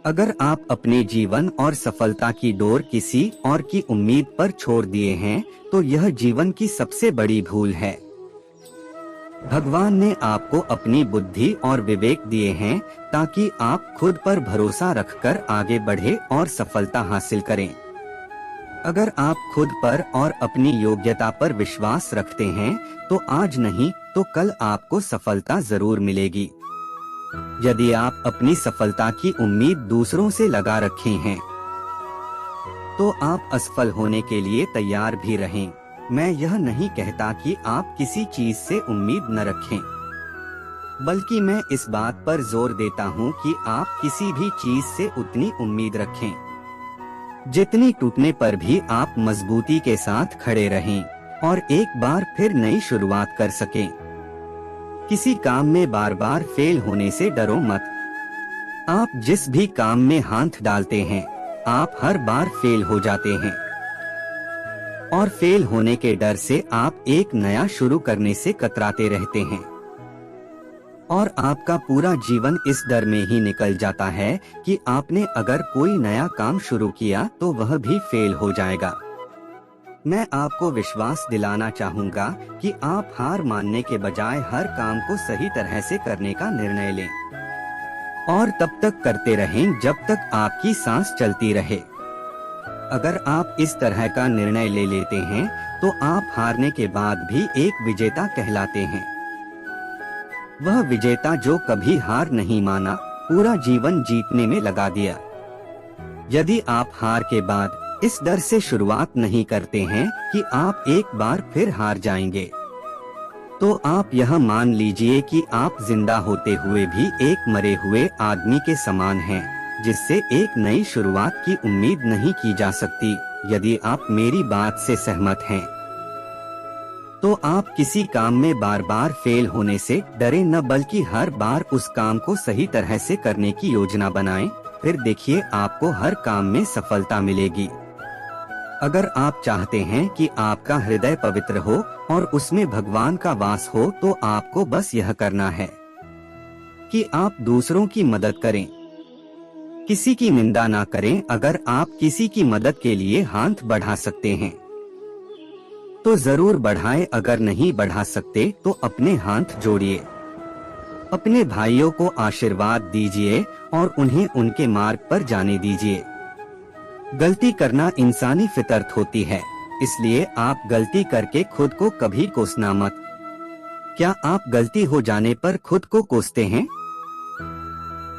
अगर आप अपने जीवन और सफलता की डोर किसी और की उम्मीद पर छोड़ दिए हैं, तो यह जीवन की सबसे बड़ी भूल है। भगवान ने आपको अपनी बुद्धि और विवेक दिए हैं ताकि आप खुद पर भरोसा रखकर आगे बढ़े और सफलता हासिल करें। अगर आप खुद पर और अपनी योग्यता पर विश्वास रखते हैं, तो आज नहीं तो कल आपको सफलता जरूर मिलेगी। यदि आप अपनी सफलता की उम्मीद दूसरों से लगा रखे हैं, तो आप असफल होने के लिए तैयार भी रहें। मैं यह नहीं कहता कि आप किसी चीज से उम्मीद न रखें, बल्कि मैं इस बात पर जोर देता हूं कि आप किसी भी चीज से उतनी उम्मीद रखें जितनी टूटने पर भी आप मजबूती के साथ खड़े रहें और एक बार फिर नई शुरुआत कर सकें। किसी काम में बार बार फेल होने से डरो मत। आप जिस भी काम में हाथ डालते हैं, आप हर बार फेल हो जाते हैं और फेल होने के डर से आप एक नया शुरू करने से कतराते रहते हैं और आपका पूरा जीवन इस डर में ही निकल जाता है कि आपने अगर कोई नया काम शुरू किया तो वह भी फेल हो जाएगा। मैं आपको विश्वास दिलाना चाहूँगा कि आप हार मानने के बजाय हर काम को सही तरह से करने का निर्णय लें और तब तक करते रहें जब तक आपकी सांस चलती रहे। अगर आप इस तरह का निर्णय ले लेते हैं, तो आप हारने के बाद भी एक विजेता कहलाते हैं। वह विजेता जो कभी हार नहीं माना, पूरा जीवन जीतने में लगा दिया। यदि आप हार के बाद इस डर से शुरुआत नहीं करते हैं कि आप एक बार फिर हार जाएंगे, तो आप यह मान लीजिए कि आप जिंदा होते हुए भी एक मरे हुए आदमी के समान हैं, जिससे एक नई शुरुआत की उम्मीद नहीं की जा सकती। यदि आप मेरी बात से सहमत हैं, तो आप किसी काम में बार बार फेल होने से डरे न, बल्कि हर बार उस काम को सही तरह से करने की योजना बनाएं। फिर देखिए आपको हर काम में सफलता मिलेगी। अगर आप चाहते हैं कि आपका हृदय पवित्र हो और उसमें भगवान का वास हो, तो आपको बस यह करना है कि आप दूसरों की मदद करें, किसी की निंदा ना करें। अगर आप किसी की मदद के लिए हाथ बढ़ा सकते हैं, तो जरूर बढ़ाएं। अगर नहीं बढ़ा सकते, तो अपने हाथ जोड़िए, अपने भाइयों को आशीर्वाद दीजिए और उन्हें उनके मार्ग पर जाने दीजिए। गलती करना इंसानी फितरत होती है, इसलिए आप गलती करके खुद को कभी कोसना मत। क्या आप गलती हो जाने पर खुद को कोसते हैं?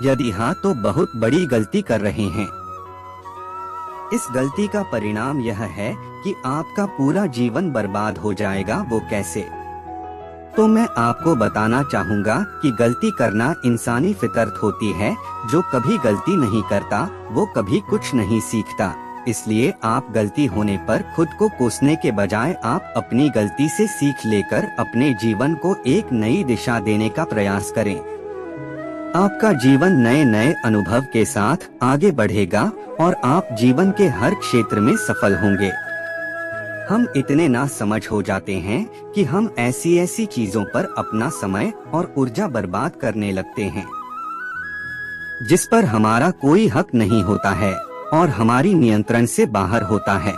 यदि हाँ, तो बहुत बड़ी गलती कर रहे हैं। इस गलती का परिणाम यह है कि आपका पूरा जीवन बर्बाद हो जाएगा। वो कैसे? तो मैं आपको बताना चाहूँगा कि गलती करना इंसानी फितरत होती है। जो कभी गलती नहीं करता, वो कभी कुछ नहीं सीखता। इसलिए आप गलती होने पर खुद को कोसने के बजाय आप अपनी गलती से सीख लेकर अपने जीवन को एक नई दिशा देने का प्रयास करें। आपका जीवन नए नए अनुभव के साथ आगे बढ़ेगा और आप जीवन के हर क्षेत्र में सफल होंगे। हम इतने नासमझ हो जाते हैं कि हम ऐसी ऐसी चीजों पर अपना समय और ऊर्जा बर्बाद करने लगते हैं जिस पर हमारा कोई हक नहीं होता है और हमारी नियंत्रण से बाहर होता है।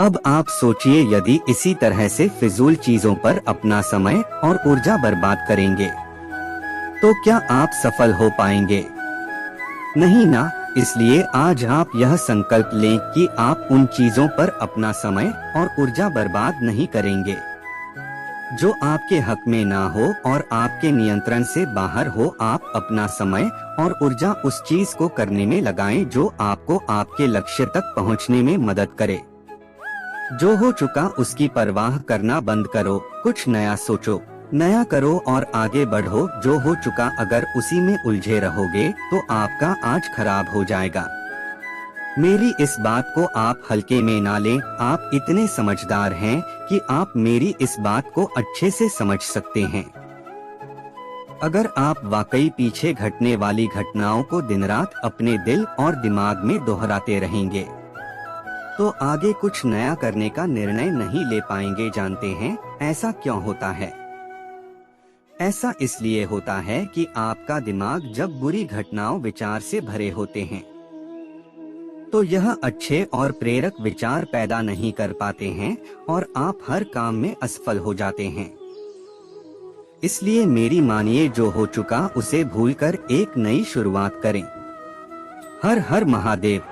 अब आप सोचिए, यदि इसी तरह से फिजूल चीजों पर अपना समय और ऊर्जा बर्बाद करेंगे, तो क्या आप सफल हो पाएंगे? नहीं ना। इसलिए आज आप यह संकल्प लें कि आप उन चीजों पर अपना समय और ऊर्जा बर्बाद नहीं करेंगे जो आपके हक में ना हो और आपके नियंत्रण से बाहर हो। आप अपना समय और ऊर्जा उस चीज को करने में लगाएं जो आपको आपके लक्ष्य तक पहुंचने में मदद करे। जो हो चुका उसकी परवाह करना बंद करो, कुछ नया सोचो, नया करो और आगे बढ़ो। जो हो चुका, अगर उसी में उलझे रहोगे तो आपका आज खराब हो जाएगा। मेरी इस बात को आप हल्के में ना लें। आप इतने समझदार हैं कि आप मेरी इस बात को अच्छे से समझ सकते हैं। अगर आप वाकई पीछे घटने वाली घटनाओं को दिन रात अपने दिल और दिमाग में दोहराते रहेंगे, तो आगे कुछ नया करने का निर्णय नहीं ले पाएंगे। जानते हैं ऐसा क्यों होता है? ऐसा इसलिए होता है कि आपका दिमाग जब बुरी घटनाओं विचार से भरे होते हैं तो यह अच्छे और प्रेरक विचार पैदा नहीं कर पाते हैं और आप हर काम में असफल हो जाते हैं। इसलिए मेरी मानिए, जो हो चुका उसे भूलकर एक नई शुरुआत करें। हर हर महादेव।